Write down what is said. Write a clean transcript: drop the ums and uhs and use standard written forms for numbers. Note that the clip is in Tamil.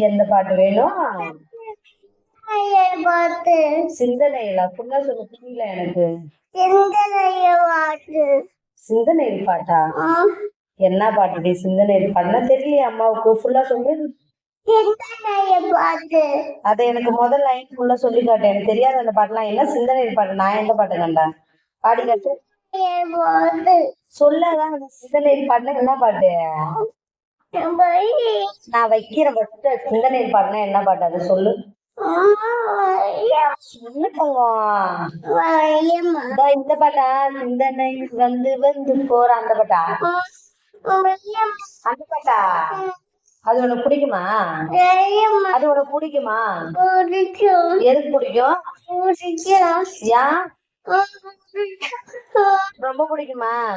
எந்த பாட்டு வேணும்? சிந்தனையில ஃபுல்லா சொல்ல புரியல எனக்கு. சிந்தனையில் பாட்டா? என்ன பாட்டுடி சிந்தனையில் பாட்டுனா தெரியலையே அம்மாவுக்கு. ஃபுல்லா சொல்லு. அதை எனக்கு முதல் லைன் ஃபுல்லா சொல்லி காட்டேன். எனக்கு தெரியாது அந்த பாட்டுலாம். என்ன சிந்தனையில் பாட்டு? நான் எந்த பாட்டு கண்டா? பாடி காட்டு. சொல்லாதான் சிந்தனையில் பாட்டுனா என்ன பாட்டு? நான் வைக்கிற ஃபர்ஸ்ட் சிந்தனையில் பாட்டுனா என்ன பாட்டு? அதை சொல்லு. இந்த பாட்டா? சிந்தனை வந்து வந்து போற அந்த பாட்டா? அந்த பாட்டா? அது உனக்கு பிடிக்குமா? அது உனக்கு பிடிக்குமா? எதுக்கு பிடிக்கும்? ஏன் ரொம்ப பிடிக்குமா?